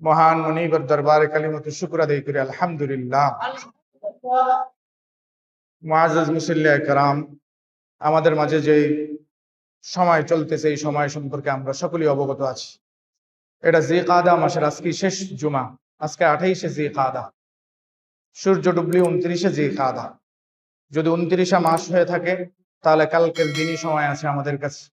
মহান মুনিবের দরবারে কালিমাতুশ শুকর আদায় করি আলহামদুলিল্লাহ। মুআজ্জাজ মুসল্লিয়ে কেরাম, আমাদের মাঝে যে সময় চলতেছে এই সময় সম্পর্কে আমরা সকলেই অবগত আছি। এটা জিলকাদা মাসের আজকে শেষ জুমা। আজকে 28শে জিলকাদা, সূর্য ডুবলি 29শে জিলকাদা। যদি 29 মাস হয়ে থাকে তাহলে কালকের দিনই সময় আছে আমাদের কাছে।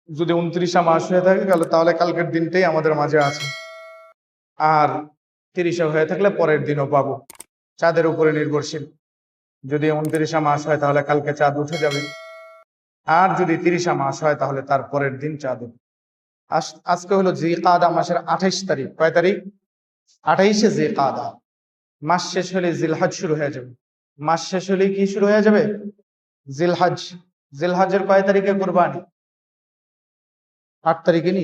যদি 29 মাস হয়ে থাকে তাহলে কালকের দিনটাই আমাদের মাঝে আছে। আর 30 হয়ে থাকলে পরের দিনও পাবো, চাঁদের উপরে নির্ভরশীল। যদি 29 মাস হয় তাহলে কালকে চাঁদ উঠে যাবে, আর যদি 30 মাস হয় তাহলে তার পরের দিন চাঁদ উঠবে। আজকে হলো জিলকাদা মাসের 28 তারিখ। কয় তারিখ? 28শে জিলকাদা। মাস শেষ হলে জিলহজ শুরু হয়ে যাবে। মাস শেষ হলে কি শুরু হয়ে যাবে? জিলহজ। জিলহজের কয় তারিখে কুরবানি? 8 তারিখে নি?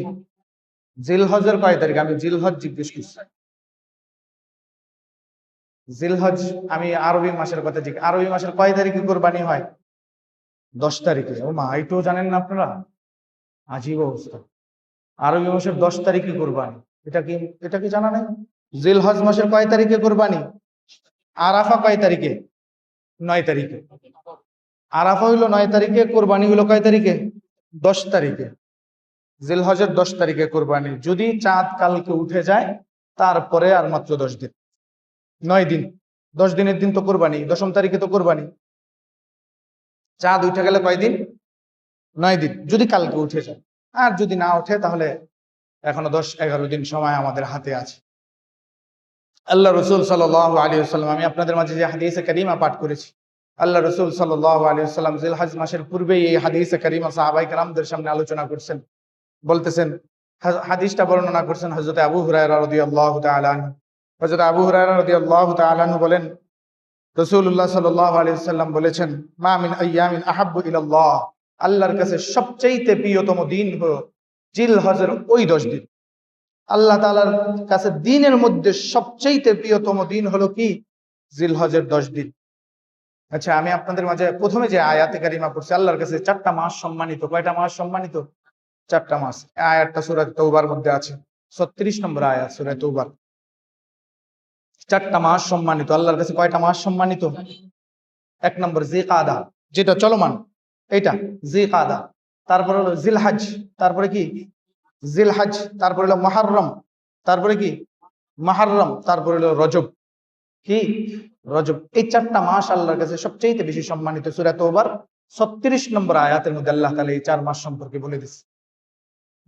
জিলহজের কয় তারিখ? আমি জিলহজ জিজ্ঞেস করছি। জিলহজ আমি আরবি মাসের কথা জিজ্ঞেস। আরবি মাসের কয় তারিখে কুরবানি হয়? 10 তারিখে। ও মা, এটাও জানেন না আপনারা? আজীব অবস্থা। আরবি মাসের 10 তারিখে কুরবানি, এটা কি জানা নাই? জিলহজ মাসের কয় তারিখে কুরবানি? আরাফা কয় তারিখে? 9 তারিখে। আরাফা হইলো 9 তারিখে, কুরবানি হইলো কয় তারিখে? 10 তারিখে। জিলহজের 10 তারিখে কুরবানি। যদি চাঁদ কালকে উঠে যায় তারপরে আর মাত্র 10 দিন, 9 দিন। 10 দিনের দিন তো কুরবানি, 10ম তারিখে তো কুরবানি। চাঁদ উঠে গেলে কয় দিন? 9 দিন, যদি কালকে উঠে যায়। আর যদি না ওঠে তাহলে এখনো 10-11 দিন সময় আমাদের হাতে আছে। আল্লাহ রসুল সাল্লাল্লাহু আলাইহি ওয়াসাল্লাম, আমি আপনাদের মাঝে যে হাদিসে কারিমা পাঠ করেছি, আল্লাহ রসুল সাল্লাল্লাহু আলাইহি ওয়াসাল্লাম জিলহজ মাসের পূর্বেই এই হাদিসে কারিমা সাহাবায়ে কেরামদের সামনে আলোচনা করছেন। বলতেছেন, হাদিসটা বর্ণনা করছেন হযরত আবু হুরায়রা রাদিয়াল্লাহু তাআলা আনহু। হযরত আবু হুরায়রা রাদিয়াল্লাহু তাআলা আনহু বলেন, রাসূলুল্লাহ সাল্লাল্লাহু আলাইহি ওয়াসাল্লাম বলেছেন, মা মিন আইয়ামিন আহাব্বু ইলাল্লাহ, আল্লাহর কাছে সবচেয়ে প্রিয়তম দিন হলো জিলহজের ওই 10 দিন। আল্লাহ তাআলার কাছে দিনের মধ্যে সবচেয়ে প্রিয়তম দিন হলো কি? জিলহজের 10 দিন। আচ্ছা, আমি আপনাদের মাঝে প্রথমে যে আয়াতে কারিমা পড়ছি, আল্লাহর কাছে 4টা মাস সম্মানিত। কয়টা মাস সম্মানিত? 4টা মাস। আয়াতটা সূরা তাওবার মধ্যে আছে, 36 নম্বর আয়াত সূরা তাওবার। 4টা মাস সম্মানিত আল্লাহর কাছে। কয়টা মাস সম্মানিত? 1 নম্বর জিলকাদা, যেটা চলমান, এইটা জিলকাদা। তারপরে হলো জিলহজ, তারপরে কি? জিলহজ, তারপরে হলো মুহররম, তারপরে কি? মুহররম, তারপরে হলো রজব। কি? রজব। এই 4টা মাস আল্লাহর কাছে সবচেয়ে বেশি সম্মানিত। সূরা তাওবার 36 নম্বর আয়াতের মধ্যে আল্লাহ তাআলা এই 4 মাস সম্পর্কে বলে দিয়েছে।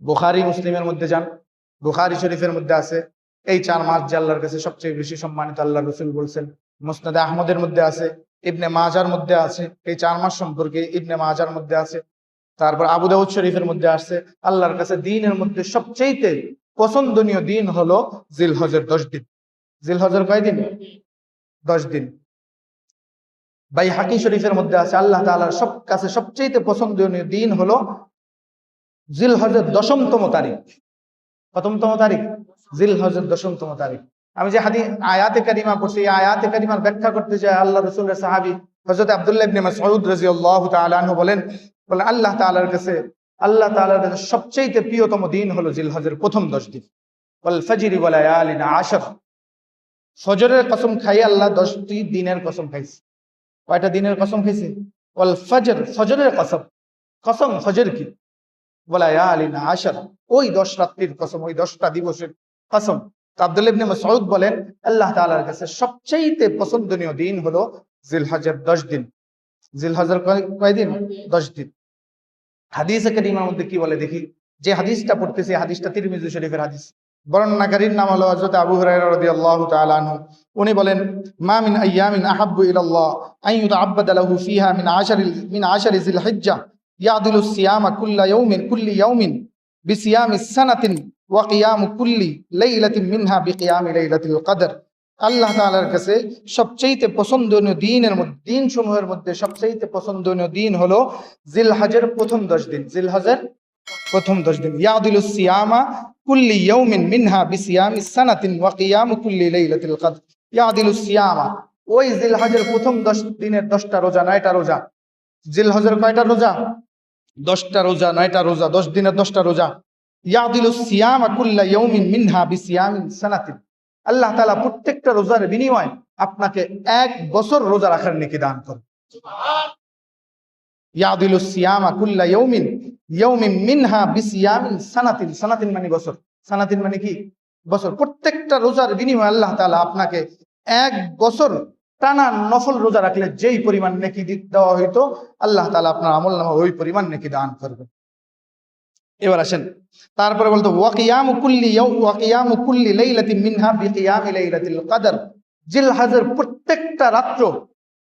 বুখারী মুসলিমের মধ্যে যান, বুখারী শরীফের মধ্যে আছে এই 4 মাস যে আল্লাহর কাছে সবচেয়ে বেশি সম্মানিত। আল্লাহ রাসূল বলছেন, মুসনাদে আহমদের মধ্যে আছে, ইবনে মাজার মধ্যে আছে এই 4 মাস সম্পর্কে, ইবনে মাজার মধ্যে আছে, তারপর আবু দাউদ শরীফের মধ্যে আসছে। আল্লাহর কাছে দিনের মধ্যে সবচেয়ে পছন্দনীয় দিন হলো জিলহজের 10 দিন। জিলহজের কয় দিন? 10 দিন। বাইহাকী শরীফের মধ্যে আছে, আল্লাহ তাআলার কাছে সবচেয়ে পছন্দনীয় দিন হলো জিলহজের 10তম তারিখ। কততম তারিখ? জিলহজের 10তম তারিখ। আমি যে আয়াতে কারিমা পড়ছি, এই আয়াতে কারিমার ব্যাখ্যা করতে চাই। আল্লাহ রাসূলের সাহাবী হযরত আব্দুল্লাহ ইবনে মাসউদ রাদিয়াল্লাহু তাআলা আনহু বলেন, আল্লাহ তাআলার কাছে সবচেয়ে প্রিয়তম দিন হলো জিলহজের প্রথম 10 দিন। ওয়াল ফাজরি ওয়া লায়ালিন আশর, ফজরের কসম খাই আল্লাহ 10টি দিনের কসম খাইছে। কয়টা দিনের কসম খাইছে? ওয়াল ফজর, ফজরের কসম। কসম ফজর কি? ওয়া লায়ালিন আশর, ওই 10 রাত্রির কসম, ওই 10টা দিবসের কসম। আব্দুল্লাহ ইবনে মাসউদ বলেন, আল্লাহ তাআলার কাছে সবচেয়ে পছন্দনীয় দিন হলো জিলহজের 10 দিন। জিলহজের কয় দিন? 10 দিন। হাদিসে কারিমার মধ্যে কি বলে দেখি। যে হাদিসটা পড়তেছি, হাদিসটা তিরমিজি শরীফের হাদিস। বর্ণনাকারীর নাম হলো হযরত আবু হুরায়রা রাদিয়াল্লাহু তাআলা আনহু। উনি বলেন, মা মিন আইয়ামিন আহাব্বু ইলাল্লাহ আন ইউতআব্বাদা লাহু ফিহা মিন আশারি জিলহিজ্জাহ ইয়াদিলু সিয়ামা কুল্লি ইয়াউমিন বিসিয়ামিস সানাতিন ওয়া কিয়ামু কুল্লি লাইলাতিন মিনহা বিকিয়ামি লাইলাতুল কদর। আল্লাহ তাআলার কাছে সবচেয়ে পছন্দনীয় দিনের মধ্যে, দিন সমূহের মধ্যে সবচেয়ে পছন্দনীয় দিন হলো জিলহজের প্রথম 10 দিন। জিলহজের প্রথম 10 দিন। ইয়াদিলু সিয়ামা কুল্লি ইয়াউমিন মিনহা বিসিয়ামিস সানাতিন ওয়া কিয়ামু কুল্লি লাইলাতুল কদর। ইয়াদিলু সিয়ামা, ওই জিলহজের প্রথম 10 দিনের 10টা রোজা, 9টা রোজা। জিলহজের কয়টা রোজা? 10টা রোজা, 9টা রোজা, 10 দিনের 10টা রোজা। ইয়াদিলুস সিয়ামা কুল্লা ইয়াউমিন মিনহা বিসিয়ামিন সানাতিন। আল্লাহ তাআলা প্রত্যেকটা রোজার বিনিময়ে আপনাকে 1 বছর রোজা রাখার নেকি দান করবে। ইয়াদিলুস সিয়ামা কুল্লা ইয়াউমিন মিনহা বিসিয়ামিন সানাতিন। সানাতিন মানে বছর, সানাতিন মানে কি? বছর। প্রত্যেকটা রোজার বিনিময়ে আল্লাহ তাআলা আপনাকে 1 বছর টানা নফল রোজা রাখলে যেই পরিমাণ নেকি দেওয়া হইতো, আল্লাহ তাআলা আপনার আমলনামা ওই পরিমাণ নেকি দান করবে। এবার আসেন, তারপরে বলতো ওয়া কিয়ামু কুল্লি লাইলাতিন মিনহা বিকিয়ামি লাইলাতিল কদর। জিলহজের প্রত্যেকটা রাত্র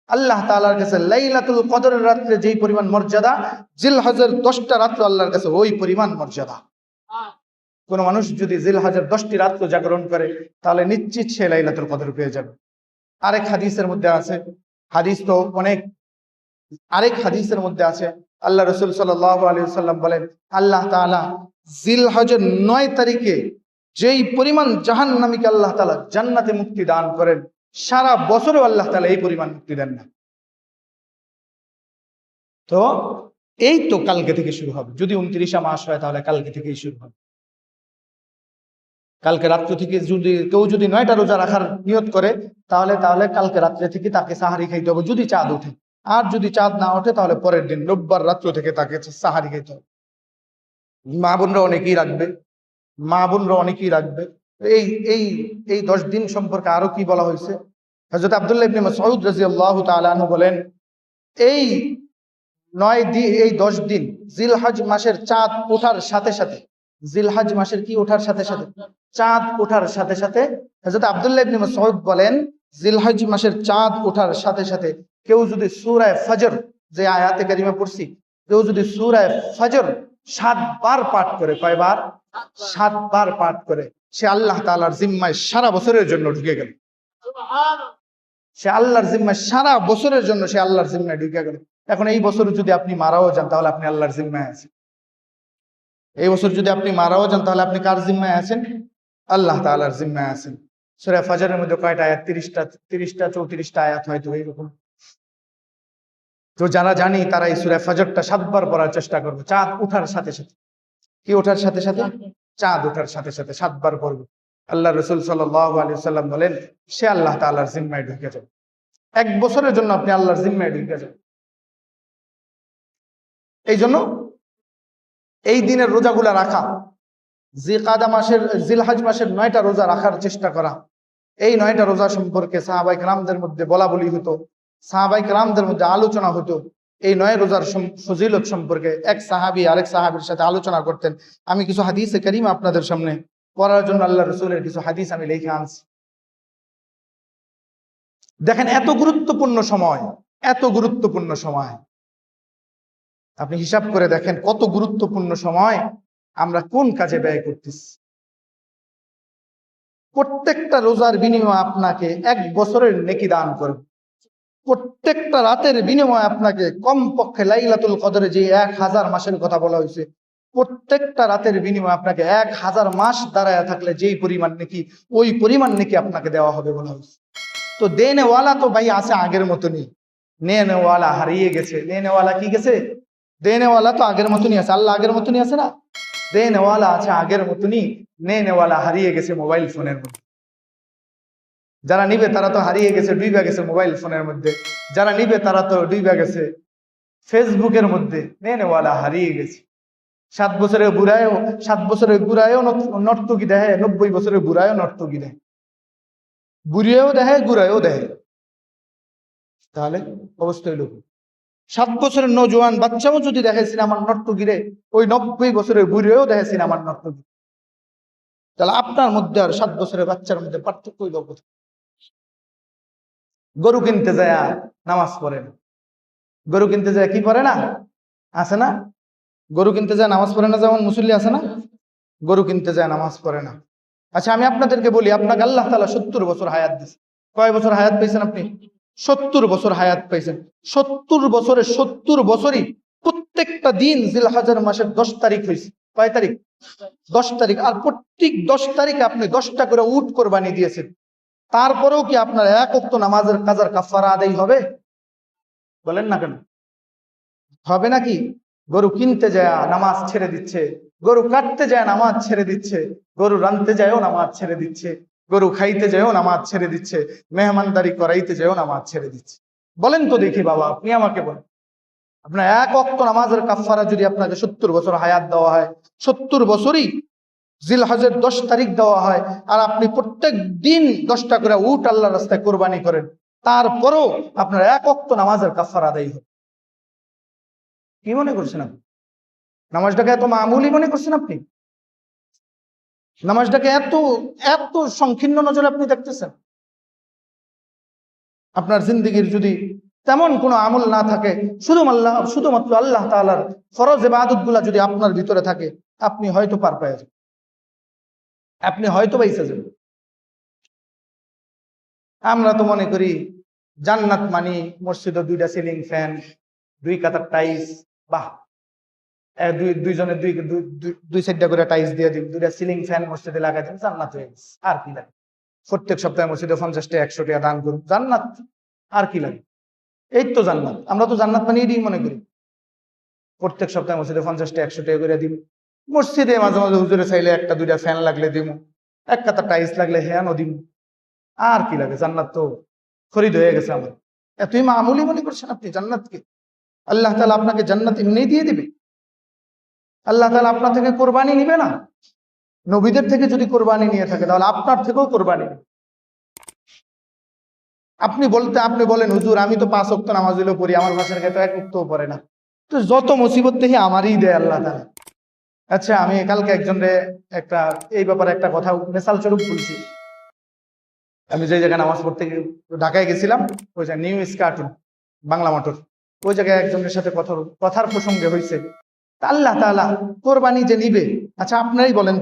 আল্লাহ তাআলার কাছে লাইলাতুল কদরের রাত্রে যেই পরিমাণ মর্যাদা, জিলহজের 10টা রাত্র আল্লাহর কাছে ওই পরিমাণ মর্যাদা। কোন মানুষ যদি জিলহজের 10টি রাত্র জাগরণ করে তাহলে নিশ্চিত সে লাইলাতুল কদর পেয়ে যাবে। আরেক হাদিসের মধ্যে আছে, হাদিস তো অনেক, আরেক হাদিসের মধ্যে আছে আল্লাহ রাসূল সাল্লাল্লাহু আলাইহি ওয়াসাল্লাম বলেন, আল্লাহ তাআলা জিলহজের 9 তারিখে যেই পরিমাণ জাহান্নামীকে আল্লাহ তাআলা জান্নাতে মুক্তি দান করেন, সারা বছরও আল্লাহ তাআলা এই পরিমাণ মুক্তি দেন না। তো এই তো কালকে থেকে শুরু হবে, যদি 29 মাস হয় তাহলে কালকে থেকেই শুরু হবে। কালকে রাত্র থেকে যদি কেউ 9টা রোজা রাখার নিয়ত করে তাহলে কালকে রাত্রে থেকে তাকে সাহারি খাইতে হবে যদি চাঁদ ওঠে। আর যদি চাঁদ না ওঠে তাহলে পরের দিন রোববার রাত্র থেকে তাকে সাহারি খাইতে হবে। মা বোনরা অনেকেই রাখবে। এই এই এই 10 দিন সম্পর্কে আরো কি বলা হয়েছে? হযরত আব্দুল্লাহ ইবনে মাসউদ রাদিয়াল্লাহু তাআলা আনহু বলেন, এই 10 দিন জিলহজ মাসের চাঁদ ওঠার সাথে সাথে, জিলহজ মাসের কি ওঠার সাথে সাথে? চাঁদ ওঠার সাথে সাথে। হযরত আব্দুল্লাহ ইবনে মাসউদ বলেন, জিলহজ মাসের চাঁদ ওঠার সাথে সাথে কেউ যদি সূরা ফজর, যে আয়াতে কারিমা পড়ছি, কেউ যদি সূরা ফজর 7 বার পাঠ করে, কয়বার? 7 বার পাঠ করে, সে আল্লাহ তাআলার জিম্মায় সারা বছরের জন্য ঢুকে গেল। সে আল্লাহর জিম্মায় সারা বছরের জন্য সে আল্লাহর জিম্মায় ঢুকে গেল। এখন এই বছর যদি আপনি মারাও যান তাহলে আপনি আল্লাহর জিম্মায় আছেন। এই বছর যদি আপনি মারাও যান তাহলে আপনি কার জিম্মায় আছেন? আল্লাহ তাআলার জিম্মায় আছেন। সূরা ফজরের মধ্যে কয়টা আয়াত? 30টা 34টা আয়াত হয়তো এইরকম। তো যারা জানি তারা এই সূরা ফজরটা 7 বার পড়ার চেষ্টা করবে। চাঁদ ওঠার সাথে সাথে, কি ওঠার সাথে সাথে? চাঁদ ওঠার সাথে সাথে 7 বার পড়বে। আল্লাহ রাসূল সাল্লাল্লাহু আলাইহি ওয়াসাল্লাম বলেন, সে আল্লাহ তাআলার জিম্মায় ঢুকে যাবে। 1 বছরের জন্য আপনি আল্লাহর জিম্মায় ঢুকে যাবেন। এই জন্য এই দিনের রোজাগুলা রাখা, জিলহজ মাসের 9টা রোজা রাখার চেষ্টা করা। এই 9টা রোজা সম্পর্কে সাহাবায়ে কেরামদের মধ্যে বলা বলি হতো, সাহাবায়ে কেরামদের মধ্যে আলোচনা হতো। এই 9 রোজার ফজিলত সম্পর্কে এক সাহাবী আরেক সাহাবীর সাথে আলোচনা করতেন। আমি কিছু হাদিসে কারিমা আপনাদের সামনে পড়ার জন্য আল্লাহ রাসূলের কিছু হাদিস আমি লিখে আনছি। দেখেন, এত গুরুত্বপূর্ণ সময় আপনি হিসাব করে দেখেন কত গুরুত্বপূর্ণ সময় আমরা কোন কাজে ব্যয় করতেছি। প্রত্যেকটা রোজার বিনিময়ে আপনাকে 1 বছরের নেকি দান করবে। প্রত্যেকটা রাতের বিনিময়ে আপনাকে কমপক্ষে লাইলাতুল কদরে যে 1000 মাসের কথা বলা হয়েছে, প্রত্যেকটা রাতের বিনিময়ে আপনাকে 1000 মাস দাঁড়ায় থাকলে যেই পরিমাণ নেকি, ওই পরিমাণ নেকি আপনাকে দেওয়া হবে বলা হয়েছে। তো দেনেওয়ালা তো ভাই আছে আগের মতনই, নেনেওয়ালা হারিয়ে গেছে। নেনেওয়ালা কি গেছে? দেনেওয়ালা তো আগের মতনই আছে। আল্লাহ আগের মতনই আছে না? দেনেওয়ালা আছে আগের মতনই, নেনেওয়ালা হারিয়ে গেছে মোবাইল ফোনের মধ্যে। যারা নিবে তারা তো হারিয়ে গেছে, ডুইবা গেছে মোবাইল ফোনের মধ্যে। যারা নিবে তারা তো ডুইবা গেছে ফেসবুকের মধ্যে। নেনেওয়ালা হারিয়ে গেছে। 7 বছরের বুড়ায়ও নর্তকী দেয়, 90 বছরের বুড়ায়ও নর্তকী দেয়, বুড়িয়েও দেয়, গুড়ায়ও দেয়। তাহলে অবস্থা হইল 7 বছরের নজওয়ান বাচ্চাও যদি দেখে সিনেমার নর্তকীরে, ওই 90 বছরের বুড়িয়েও দেখে সিনেমার নর্তকী। তাহলে আপনার মধ্যে আর 7 বছরের বাচ্চার মধ্যে পার্থক্য হইল কোথায়? গরু কিনতে যায় নামাজ পড়ে না, গরু কিনতে যায় কি পড়ে না? আছে না? গরু কিনতে যায় নামাজ পড়ে না, যেমন মুসল্লি আছে না? গরু কিনতে যায় নামাজ পড়ে না। আচ্ছা, আমি আপনাদেরকে বলি, আপনাকে আল্লাহ তাআলা 70 বছর হায়াত দিয়েছে। কয় বছর হায়াত পেয়েছেন আপনি? 70 বছর হায়াত পেয়েছেন। 70 বছরই প্রত্যেকটা দিন জিলহজ মাসের 10 তারিখ হয়েছে। কয় তারিখ? 10 তারিখ। আর প্রত্যেক 10 তারিখে আপনি 10টা করে উট কোরবানি দিয়েছেন। তারপরেও কি আপনার 1 ওয়াক্ত নামাজের কাজার কাফারা আদায় হবে? বলেন না কেন? হবে নাকি? গরু কিনতে যায় নামাজ ছেড়ে দিচ্ছে, গরু কাটতে যায় নামাজ ছেড়ে দিচ্ছে, গরু রানতে যায়ও নামাজ ছেড়ে দিচ্ছে, গরু খাইতে যায়ও নামাজ ছেড়ে দিচ্ছে, মেহমানদারি করাইতে যায়ও নামাজ ছেড়ে দিচ্ছে। বলেন তো দেখি বাবা, আপনি আমাকে বলেন, আপনার এক ওয়াক্ত নামাজের কাফারা যদি আপনাকে 70 বছর হায়াত দেওয়া হয়, 70 বছরই জিলহজের 10 তারিখ দেওয়া হয়, আর আপনি প্রত্যেক দিন 10টা করে উট আল্লাহর রাস্তায় কোরবানি করেন, তারপরও আপনার এক ওয়াক্ত নামাজের কাফারা আদায় হয়। কি মনে করছেন আপনি? নামাজটাকে এত মামুলি মনে করছেন আপনি? নামাজটাকে এত এত সংকীর্ণ নজরে আপনি দেখতেছেন? আপনার জিন্দেগির যদি তেমন কোনো আমল না থাকে, শুধুমাত্র আল্লাহ তাআলার ফরজ ইবাদত গুলা যদি আপনার ভিতরে থাকে, আপনি হয়তো পার পেয়ে যাবেন, আপনি হয়তো বাইসা যাবেন। আমরা তো মনে করি জান্নাত মানি মসজিদে 2টা সিলিং ফ্যান, 2 কাতার টাইলস, বাহ, দুইজনের দুই সাইডটা করে টাইলস দিয়ে দিন, 2টা সিলিং ফ্যান মসজিদে লাগাই দিন, জান্নাত হয়ে গেছে। আর কি লাগে? প্রত্যেক সপ্তাহে মসজিদে 50 টাকা 100 টাকা দান করুন, জান্নাত। আর কি লাগে? এই তো জান্নাত। আমরা তো জান্নাত মানে এটাই মনে করি। প্রত্যেক সপ্তাহে মসজিদে 50 টাকা 100 টাকা করে দিব, মসজিদে মাঝে মাঝে হুজুরে চাইলে 1টা 2টা ফ্যান লাগলে দিব, 1 কাতার টাইলস লাগলে হ্যাঁ দিব। আর কি লাগে? জান্নাত তো খরিদ হয়ে গেছে আমার। এতই মামুলি মনে করছেন আপনি জান্নাতকে? আল্লাহ তাআলা আপনাকে জান্নাত এমনি দিয়ে দিবে? আল্লাহ তাআলা আপনার থেকে কোরবানি নিবে না? নবীদের থেকে যদি কোরবানি নিয়ে থাকে, তাহলে আপনার থেকেও কোরবানি নিবে। আপনি বলেন হুজুর আমি তো 5 ওয়াক্ত নামাজ হইলেও পড়ি, আমার বাসার কাছে 1 ওয়াক্তও পড়ে না। তো যত মুসিবত দেখি আমারই দেয় আল্লাহ তাআলা। আচ্ছা, আমি কালকে একজনরে এই ব্যাপারে একটা কথা মেসাল স্বরূপ বলছি। আমি যে জায়গায় নামাজ পড়তে ঢাকায় গেছিলাম, ওই যে নিউ স্কার্টুন বাংলা মোটর, ওই জায়গায় একজনের সাথে কথার প্রসঙ্গে হয়েছে। আল্লাহ তাআলা কোরবানি যে নিবে, আচ্ছা আপনারাই বলেন তো,